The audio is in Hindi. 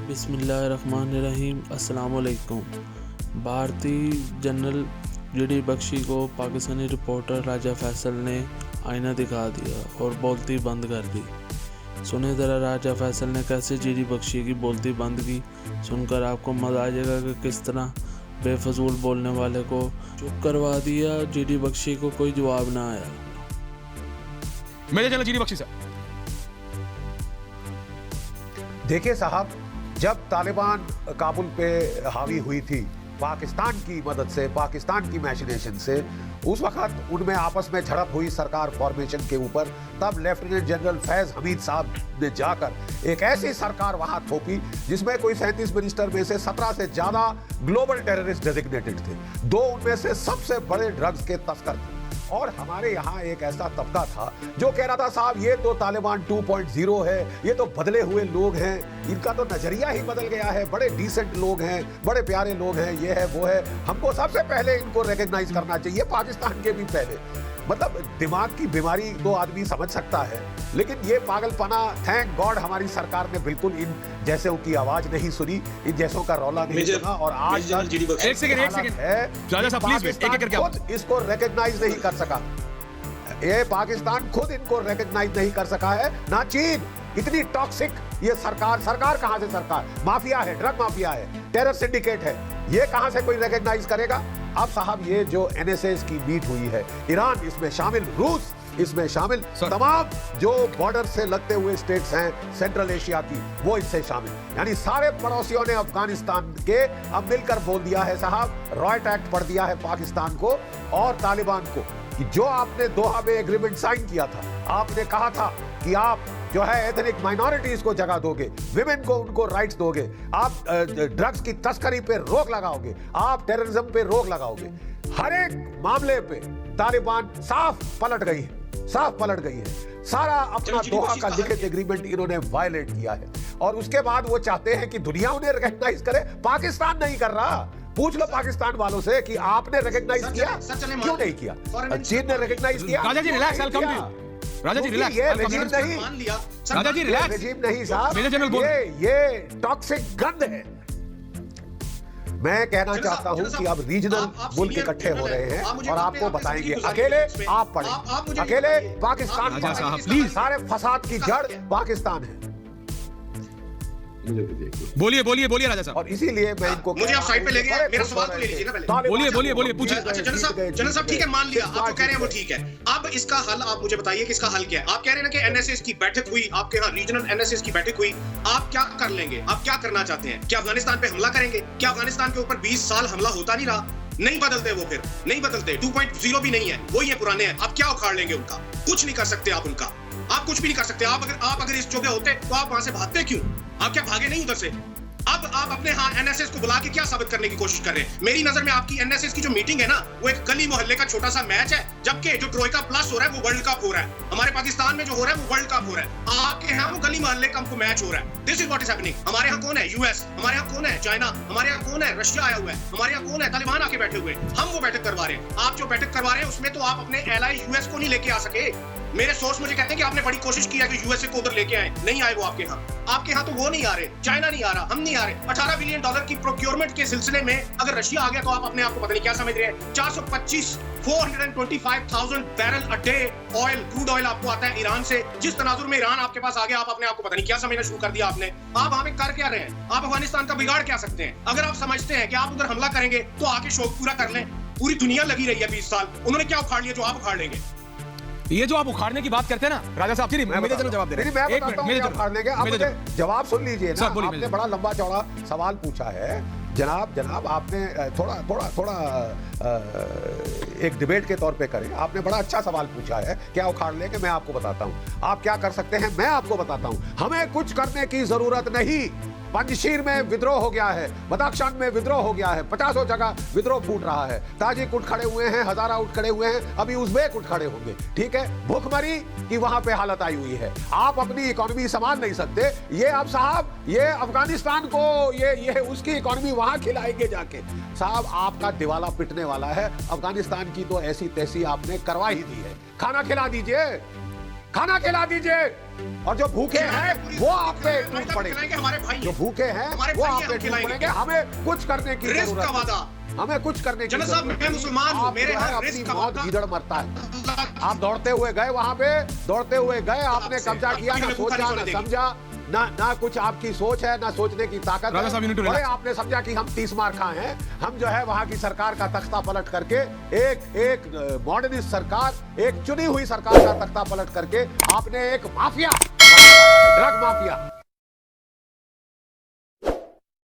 बिस्मिल्लाहिर्रहमानिर्रहीम। अस्सलाम वालेकुम। भारतीय जनरल जीडी बख्शी को पाकिस्तानी रिपोर्टर राजा फैसल ने आईना दिखा दिया और बोलती बंद कर दी। सुने ज़रा राजा फैसल ने कैसे जीडी बख्शी की बोलती बंद की। सुनकर आपको मज़ा आ जाएगा कि किस तरह बेफजूल बोलने वाले को चुप करवा दिया। जीडी बख्शी को कोई जवाब ना आया। Major general GD Bakshi sir. देखिए साहब, जब तालिबान काबुल पे हावी हुई थी पाकिस्तान की मदद से, पाकिस्तान की मैशिनेशन से, उस वक्त उनमें आपस में झड़प हुई सरकार फॉर्मेशन के ऊपर। तब लेफ्टिनेंट जनरल फैज हमीद साहब ने जाकर एक ऐसी सरकार वहां थोपी जिसमें कोई 37 मिनिस्टर में से 17 से ज्यादा ग्लोबल टेररिस्ट डेजिग्नेटेड थे। 2 उनमें से सबसे बड़े ड्रग्स के तस्कर थे। और हमारे यहाँ एक ऐसा तबका था जो कह रहा था साहब ये तो तालिबान 2.0 है, ये तो बदले हुए लोग हैं, इनका तो नजरिया ही बदल गया है, बड़े डिसेंट लोग हैं, बड़े प्यारे लोग हैं, ये है वो है, हमको सबसे पहले इनको रिकॉग्नाइज करना चाहिए, पाकिस्तान के भी पहले। मतलब दिमाग की बीमारी तो आदमी समझ सकता है, लेकिन ये पागलपना थैंक गॉड हमारी सरकार ने बिल्कुल इन जैसों की आवाज नहीं सुनी, इन जैसों का रौला नहीं सुना। और आज एक सेकंड इसको रिकॉग्नाइज नहीं कर सका। ये पाकिस्तान खुद इनको रिकॉग्नाइज नहीं कर सका है, ना चीन। इतनी टॉक्सिक ये सरकार कहां से सरकार, माफिया है, ड्रग माफिया है, टेरर सिंडिकेट है, ये कहां से कोई रिकॉग्नाइज करेगा। अब साहब ये जो एनएसएस की मीट हुई है, ईरान इसमें शामिल, रूस इसमें शामिल, तमाम जो बॉर्डर से लगते हुए स्टेट्स हैं सेंट्रल एशिया की, वो इससे शामिल, यानी सारे पड़ोसियों ने अफगानिस्तान के अब मिलकर बोल दिया है साहब, रॉयट एक्ट पढ़ दिया है पाकिस्तान को और तालिबान को कि जो आपने दोहा में एग्रीमेंट साइन किया था, आपने कहा था कि आप जो है एथनिक माइनॉरिटीज को जगह दोगे, विमेन को उनको राइट्स दोगे, आप ड्रग्स की तस्करी पे रोक लगाओगे, आप टेररिज्म पे रोक लगाओगे। हर एक मामले पे तालिबान साफ पलट गई है, सारा अपना दोहा का लिखित एग्रीमेंट इन्होंने वायलेट किया है। और उसके बाद वो चाहते हैं कि दुनिया उन्हें रिकॉग्नाइज करे। पाकिस्तान नहीं कर रहा। पूछ लो पाकिस्तान वालों से कि आपने रिकॉग्नाइज किया, क्यों नहीं किया। चीन ने रिकॉग्नाइज किया। राजा जी रिलैक्स, राजा जी रिलैक्स, ये रेजिम नहीं, राजा जी रिलैक्स, रेजिम नहीं साहब, मेजर जनरल ये टॉक्सिक गंद है। मैं कहना चाहता हूं कि अब रीजनल मुल्क इकट्ठे हो रहे हैं और आपको बताएंगे, अकेले आप पढ़े, अकेले पाकिस्तान प्लीज, सारे फसाद की जड़ पाकिस्तान है। बोलिए राजा साहब। और इसीलिए मैं इनको, मुझे आप साइड पे ले गए, मेरा सवाल तो ले लीजिए ना पहले। बोलिए पूछिए। अच्छा जनरल साहब ठीक है, मान लिया आप जो कह रहे हैं वो ठीक है। अब इसका हल आप मुझे बताइए कि इसका हल क्या है। आप कह रहे हैं ना कि एनएसएस की बैठक हुई, आपके यहाँ रीजनल एनएसएस की बैठक हुई, आप क्या कर लेंगे, आप क्या करना चाहते हैं? क्या अफगानिस्तान पे हमला करेंगे? क्या अफगानिस्तान के ऊपर 20 साल हमला होता नहीं रहा? नहीं बदलते वो, फिर नहीं बदलते, 2.0 भी नहीं है, वही है पुराने हैं। आप क्या उखाड़ लेंगे उनका? कुछ नहीं कर सकते आप उनका, आप कुछ भी नहीं कर सकते। आप अगर इस जगह होते तो आप वहां से भागते क्यों? आप क्या भागे नहीं उधर से? अब आप अपने हाँ एनएसएस को बुला के क्या साबित करने की कोशिश कर रहे हैं? मेरी नजर में आपकी एनएसएस की जो मीटिंग है ना, वो एक गली मोहल्ले का छोटा सा मैच है, जबकि जो ट्रोइका प्लस हो रहा है वो वर्ल्ड कप हो रहा है। हमारे पाकिस्तान में जो हो रहा है वो वर्ल्ड कप हो रहा है, आपके यहाँ वो गली मोहल्ले का हमको मैच हो रहा है। This is what is happening. हमारे यहाँ कौन है? यूएस। हमारे यहाँ कौन है? चाइना। हमारे यहाँ कौन है? रशिया आया हुआ है। हमारे यहाँ कौन है? तालिबान आके बैठे हुए हैं। हम वो बैठक करवा रहे हैं। आप जो बैठक करवा रहे हैं उसमें तो आप अपने एलाई यूएस को नहीं लेके आ सके। मेरे सोर्स मुझे कहते हैं कि आपने बड़ी कोशिश की है कि यूएसए को उधर लेके आए, नहीं आए वो आपके यहाँ तो वो नहीं आ रहे, चाइना नहीं आ रहा, हम नहीं आ रहे। $18 बिलियन की प्रोक्योरमेंट के सिलसिले में अगर रशिया आ गया तो आप अपने आप को पता नहीं क्या समझ रहे हैं। 425,000 barrel a day oil, crude oil आपको आता है ईरान से। जिस तनाजुर में ईरान आपके पास आ गया, आप अपने आप को पता नहीं क्या समझना शुरू कर दिया आपने। आप वहां पे कर क्या रहे हैं? आप अफगानिस्तान का बिगाड़ क्या सकते हैं? अगर आप समझते हैं कि आप उधर हमला करेंगे तो आके शौक पूरा कर लें। पूरी दुनिया लगी रही है 20 साल, उन्होंने क्या उखाड़ लिया जो आप उखाड़ लेंगे? ये जो आप उखाड़ने की बात करते हैं ना राजा साहब, मेरे जरा जवाब दे रहे हैं। एक मिनट उखाड़ लेंगे, आप मुझे जवाब सुन लीजिए ना। आपने बड़ा लंबा चौड़ा सवाल पूछा है जनाब, आपने थोड़ा एक डिबेट के तौर पे करें। आपने बड़ा अच्छा सवाल पूछा है, क्या उखाड़ लेंगे? मैं आपको बताता हूं आप क्या कर सकते हैं, मैं आपको बताता हूं। हमें कुछ करने की जरूरत नहीं। पंजशीर में विद्रोह हो गया है, बदाख्शान में विद्रोह हो गया है, 50 जगह विद्रोह फूट रहा है, ताजिक उठ खड़े हुए हैं, हजारा उठ खड़े हुए हैं, अभी उज़्बेक उठ खड़े होंगे। ठीक है, भूखमरी की वहां पे हालत आई हुई है। आप अपनी इकोनॉमी संभाल नहीं सकते। ये अब साहब ये अफगानिस्तान को ये उसकी इकोनॉमी वहां खिलाएंगे जाके। साहब आपका दिवाला पिटने वाला है। अफगानिस्तान की तो ऐसी तैसी आपने करवा ही दी है, खाना खिला दीजिए। खाना खिला दीजिए, और जो भूखे हैं वो आप पे टूट पड़ेंगे। हमारे भाई जो भूखे हैं हमारे वो भाई आप हैं, पे हम टूट खिलाएंगे। पड़ेंगे। हमें कुछ करने की रिस्क जरूरत का है, वादा। हमें कुछ करने की जनरल साहब, जरूरत मैं है। मुसलमान हूं, आप मेरे जो है यहाँ अपनी रिस्क का मौत वादा। गिदड़ मरता है। आप दौड़ते हुए गए वहां पे, दौड़ते हुए गए, आपने कब्जा किया, ना सोचा ना समझा, ना कुछ आपकी सोच है, ना सोचने की ताकत राजा साहब, you need to है। relax. आपने समझा कि हम 30 मार खाए हैं, हम जो है वहां की सरकार का तख्ता पलट करके एक मॉडर्निस्ट सरकार, एक चुनी हुई सरकार का तख्ता पलट करके आपने एक माफिया, ड्रग माफिया